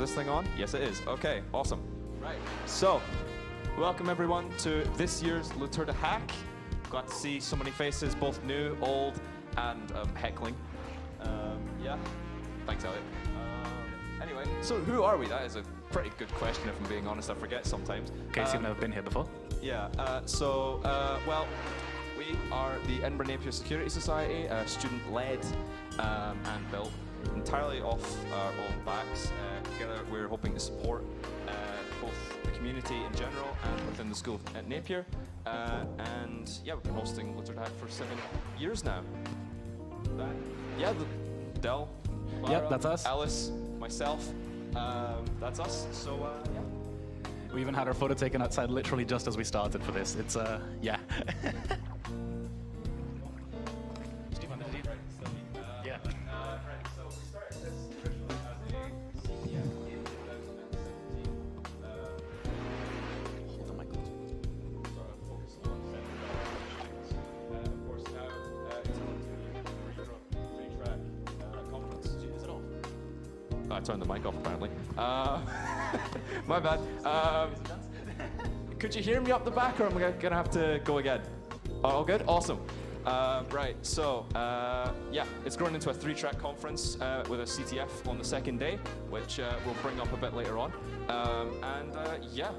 this thing on? Yes, it is. Okay, awesome. Right. So, welcome everyone to this year's LTDH. Glad to see so many faces, both new, old, and heckling. Yeah. Thanks, Elliot. Anyway, so who are we? That is a pretty good question, if I'm being honest. I forget sometimes. In case you've never been here before. Yeah. Well, we are the Edinburgh Napier Security Society, student-led and built entirely off our own backs. Together, we're hoping to support both the community in general and within the school at Napier. And yeah, we've been hosting LTDH for 7 years now. Dell, Clara, Yep, that's us. Alice, myself, that's us. So yeah. We even had our photo taken outside literally just as we started for this. It's, yeah. Yeah. Right, so we started this originally as a CTF in 2017. Hold the mic close. Sort of focus on things. Of course, now it's on to the three-track conference. Is it off? I turned the mic off, apparently. My bad. Could you hear me up the back, or am I gonna have to go again? All good? Awesome. Right, so yeah, it's grown into a three-track conference with a CTF on the second day, which we'll bring up a bit later on. Yeah,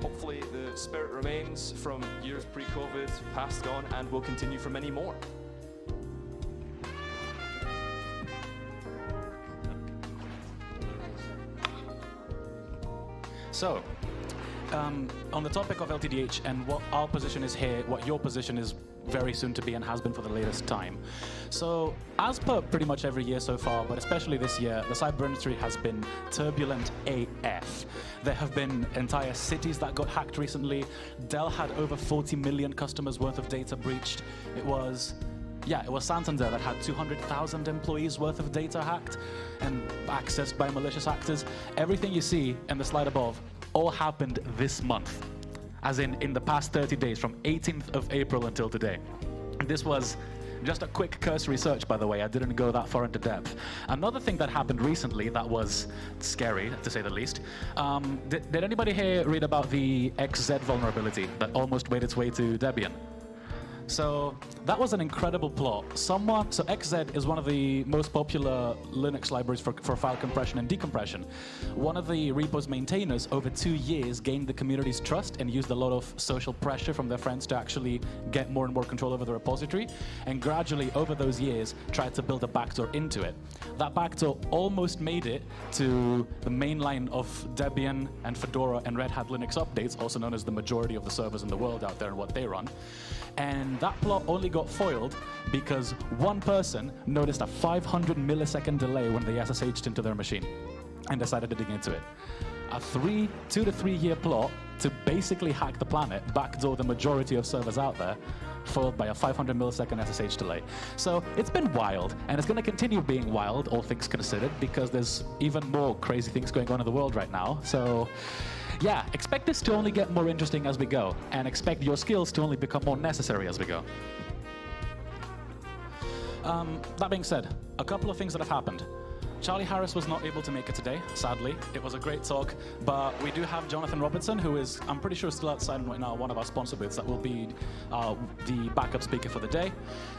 hopefully the spirit remains from years pre-COVID, past gone, and will continue for many more. So, on the topic of LTDH and what our position is here, what your position is very soon to be and has been for the latest time. So, as per pretty much every year so far, but especially this year, the cyber industry has been turbulent AF. There have been entire cities that got hacked recently. Dell had over 40 million customers worth of data breached. It was Santander that had 200,000 employees worth of data hacked and accessed by malicious actors. Everything you see in the slide above all happened this month, as in the past 30 days, from 18th of April until today. This was just a quick cursory search, by the way. I didn't go that far into depth. Another thing that happened recently that was scary, to say the least. Did anybody here read about the XZ vulnerability that almost made its way to Debian? So that was an incredible plot. So XZ is one of the most popular Linux libraries for file compression and decompression. One of the repo's maintainers over 2 years gained the community's trust and used a lot of social pressure from their friends to actually get more and more control over the repository, and gradually over those years tried to build a backdoor into it. That backdoor almost made it to the main line of Debian and Fedora and Red Hat Linux updates, also known as the majority of the servers in the world out there and what they run. And that plot only got foiled because one person noticed a 500 millisecond delay when they SSH'd into their machine and decided to dig into it. A 2 to 3 year plot to basically hack the planet, backdoor the majority of servers out there, followed by a 500 millisecond SSH delay. So it's been wild, and it's going to continue being wild, all things considered, because there's even more crazy things going on in the world right now. So yeah, expect this to only get more interesting as we go, and expect your skills to only become more necessary as we go. That being said, a couple of things that have happened. Charlie Harris was not able to make it today, sadly. It was a great talk, but we do have Jonathan Robertson, who is, I'm pretty sure, still outside right now, one of our sponsor booths, that will be the backup speaker for the day.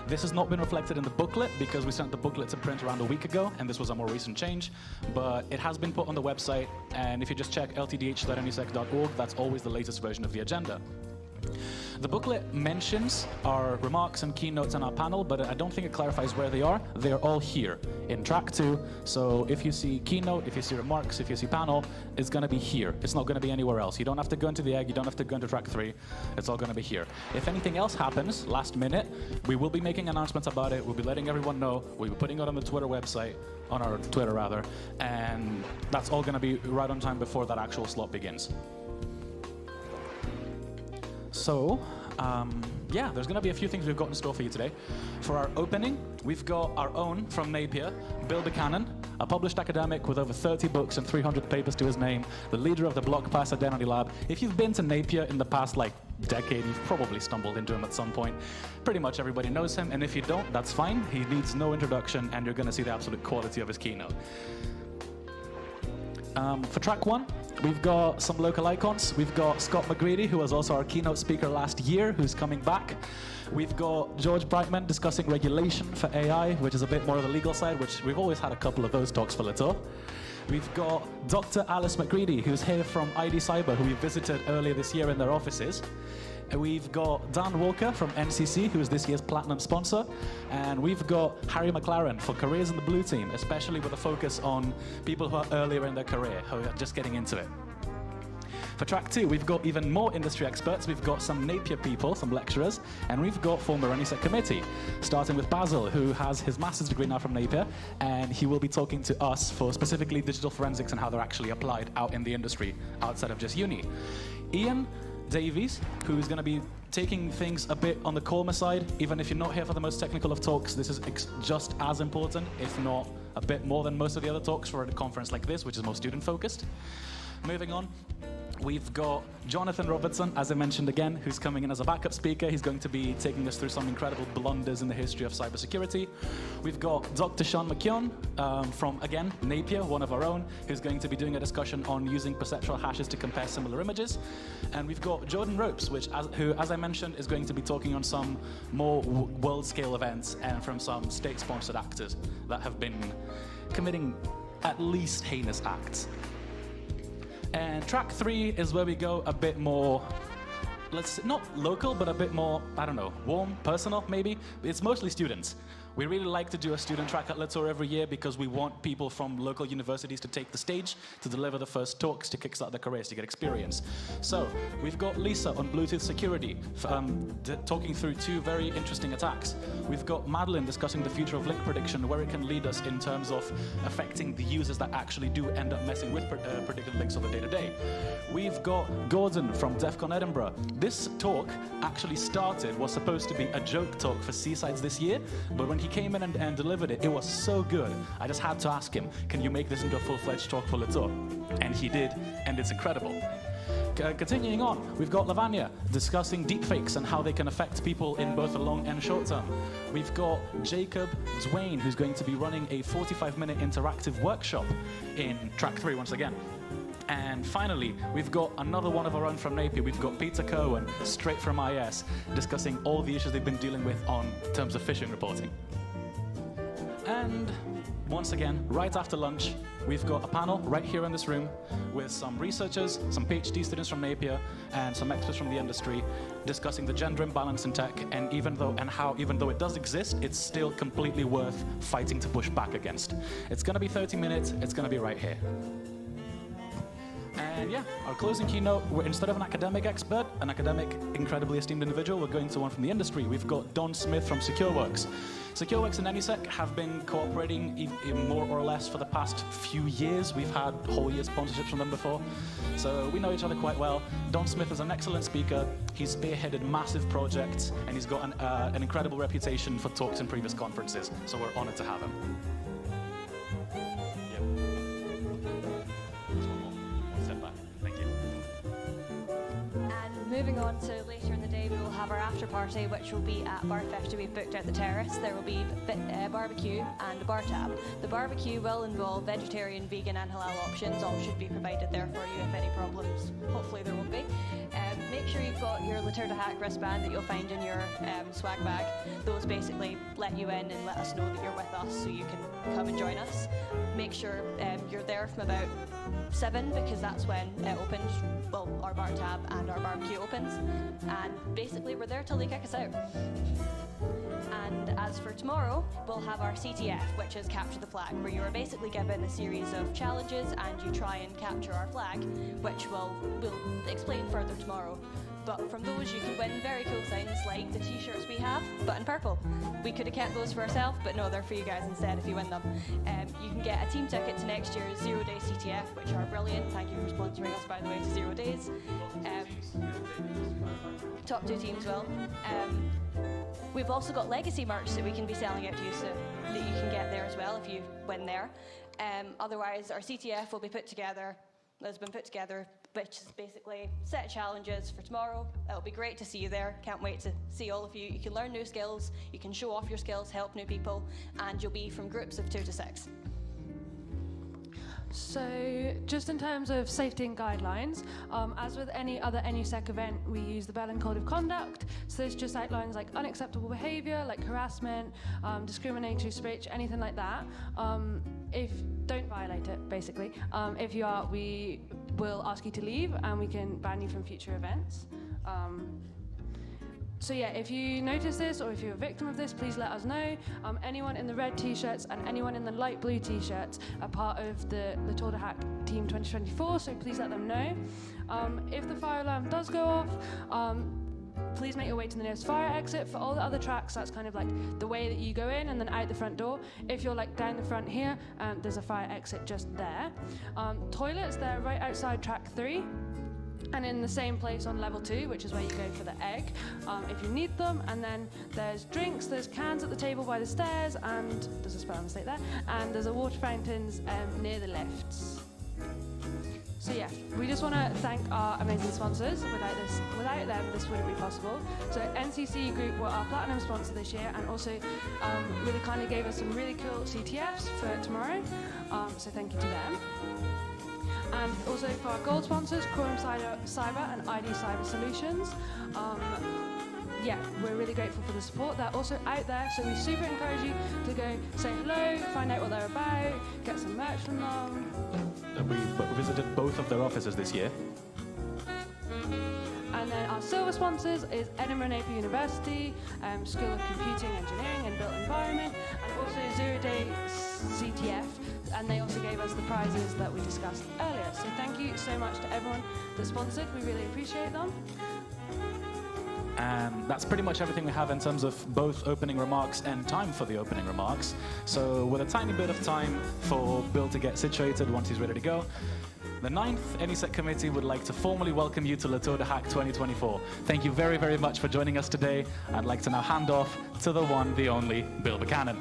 This has not been reflected in the booklet because we sent the booklet to print around a week ago, and this was a more recent change, but it has been put on the website, and if you just check ltdh.enusec.org, that's always the latest version of the agenda. The booklet mentions our remarks and keynotes on our panel, but I don't think it clarifies where they are. They are all here in track 2. So if you see keynote, if you see remarks, if you see panel, it's going to be here. It's not going to be anywhere else. You don't have to go into the egg. You don't have to go into track 3. It's all going to be here. If anything else happens last minute, we will be making announcements about it. We'll be letting everyone know. We'll be putting it on the Twitter website, on our Twitter rather, and that's all going to be right on time before that actual slot begins. So, yeah, there's going to be a few things we've got in store for you today. For our opening, we've got our own from Napier, Bill Buchanan, a published academic with over 30 books and 300 papers to his name, the leader of the Block Pass Identity Lab. If you've been to Napier in the past, decade, you've probably stumbled into him at some point. Pretty much everybody knows him, and if you don't, that's fine. He needs no introduction, and you're going to see the absolute quality of his keynote. For track 1, we've got some local icons. We've got Scott McGrady, who was also our keynote speaker last year, who's coming back. We've got George Brightman discussing regulation for AI, which is a bit more of the legal side, which we've always had a couple of those talks for Latour. We've got Dr. Alice McGreedy, who's here from ID Cyber, who we visited earlier this year in their offices. And we've got Dan Walker from NCC, who is this year's platinum sponsor. And we've got Harry McLaren for Careers in the Blue Team, especially with a focus on people who are earlier in their career, who are just getting into it. For track 2, we've got even more industry experts. We've got some Napier people, some lecturers, and we've got former ENUSEC Committee, starting with Basil, who has his master's degree now from Napier, and he will be talking to us for specifically digital forensics and how they're actually applied out in the industry outside of just uni. Ian Davies, who's going to be taking things a bit on the calmer side. Even if you're not here for the most technical of talks, this is just as important, if not a bit more than most of the other talks for a conference like this, which is more student-focused. Moving on, we've got Jonathan Robertson, as I mentioned again, who's coming in as a backup speaker. He's going to be taking us through some incredible blunders in the history of cybersecurity. We've got Dr. Sean McKeown from, again, Napier, one of our own, who's going to be doing a discussion on using perceptual hashes to compare similar images. And we've got Jordan Ropes, who, as I mentioned, is going to be talking on some more world-scale events and from some state-sponsored actors that have been committing at least heinous acts. And track 3 is where we go a bit more, not local, but a bit more, I don't know, warm, personal, maybe. It's mostly students. We really like to do a student track at Latour every year because we want people from local universities to take the stage, to deliver the first talks, to kickstart their careers, to get experience. So we've got Lisa on Bluetooth security, talking through 2 very interesting attacks. We've got Madeline discussing the future of link prediction, where it can lead us in terms of affecting the users that actually do end up messing with predicted links on the day-to-day. We've got Gordon from DEF CON Edinburgh. This talk actually was supposed to be a joke talk for Seasides this year, but when he came in and delivered it, it was so good. I just had to ask him, can you make this into a full-fledged talk for Latour? And he did, and it's incredible. Continuing on, we've got Lavanya discussing deepfakes and how they can affect people in both the long and short term. We've got Jacob Dwayne, who's going to be running a 45-minute interactive workshop in track 3 once again. And finally, we've got another one of our own from Napier. We've got Peter Cohen, straight from IS, discussing all the issues they've been dealing with on terms of phishing reporting. And once again, right after lunch, we've got a panel right here in this room with some researchers, some PhD students from Napier, and some experts from the industry discussing the gender imbalance in tech, and how even though it does exist, it's still completely worth fighting to push back against. It's going to be 30 minutes. It's going to be right here. And yeah, our closing keynote, instead of an academic expert, an academic, incredibly esteemed individual, we're going to one from the industry. We've got Don Smith from SecureWorks. SecureWorks and ENUSEC have been cooperating more or less for the past few years. We've had whole year sponsorships from them before, so we know each other quite well. Don Smith is an excellent speaker. He's spearheaded massive projects, and he's got an incredible reputation for talks in previous conferences, so we're honored to have him. Moving on to later in the day, we will have our after party, which will be at Bar 50. We've booked out the terrace. There will be barbecue and a bar tab. The barbecue will involve vegetarian, vegan and halal options. All should be provided there for you if any problems. Hopefully there won't be. Make sure you've got your Latour to Hack wristband that you'll find in your swag bag. Those basically let you in and let us know that you're with us so you can come and join us. Make sure you're there from about 7 because that's when it opens. Well, our bar tab and our barbecue opens, and basically we're there till they kick us out. And as for tomorrow, we'll have our CTF, which is Capture the Flag, where you are basically given a series of challenges and you try and capture our flag, which we'll explain further tomorrow. But from those you can win very cool things like the t-shirts we have, but in purple. We could have kept those for ourselves, but no, they're for you guys instead if you win them. You can get a team ticket to next year's 0-Day CTF, which are brilliant. Thank you for sponsoring us, by the way, to 0 Days. Top 2 teams will. We've also got legacy merch that we can be selling out to you, so that you can get there as well if you win there. Otherwise, our CTF will be put together, has been put together, which is basically a set of challenges for tomorrow. It'll be great to see you there. Can't wait to see all of you. You can learn new skills, you can show off your skills, help new people, and you'll be from groups of 2 to 6. So, just in terms of safety and guidelines, as with any other ENUSEC event, we use the Berlin Code of Conduct. So this just outlines like unacceptable behaviour, like harassment, discriminatory speech, anything like that. If don't violate it, basically. If you are, we will ask you to leave, and we can ban you from future events. So yeah, if you notice this or if you're a victim of this, please let us know. Anyone in the red t-shirts and anyone in the light blue t-shirts are part of the Tour de Hack Team 2024, so please let them know. If the fire alarm does go off, please make your way to the nearest fire exit. For all the other tracks, that's kind of like the way that you go in and then out the front door. If you're like down the front here, there's a fire exit just there. Toilets, they're right outside track 3. And in the same place on level 2, which is where you go for the egg, if you need them. And then there's drinks, there's cans at the table by the stairs, and there's a spelling mistake there, and there's a water fountains near the lifts. So yeah, we just want to thank our amazing sponsors. Without them, this wouldn't be possible. So NCC Group were our platinum sponsor this year, and also really kindly gave us some really cool CTFs for tomorrow. So thank you to them. And also for our gold sponsors, Quorum Cyber and ID Cyber Solutions. Yeah, we're really grateful for the support. They're also out there, so we super encourage you to go say hello, find out what they're about, get some merch from them. We visited both of their offices this year. And then our silver sponsors is Edinburgh Napier University, School of Computing, Engineering and Built Environment, and also Zero Day CTF, and they also gave us the prizes that we discussed earlier. So thank you so much to everyone that sponsored. We really appreciate them. And that's pretty much everything we have in terms of both opening remarks and time for the opening remarks. So with a tiny bit of time for Bill to get situated once he's ready to go, the 9th ENUSEC Committee would like to formally welcome you to Le Tour de Hack 2024. Thank you very, very much for joining us today. I'd like to now hand off to the one, the only, Bill Buchanan.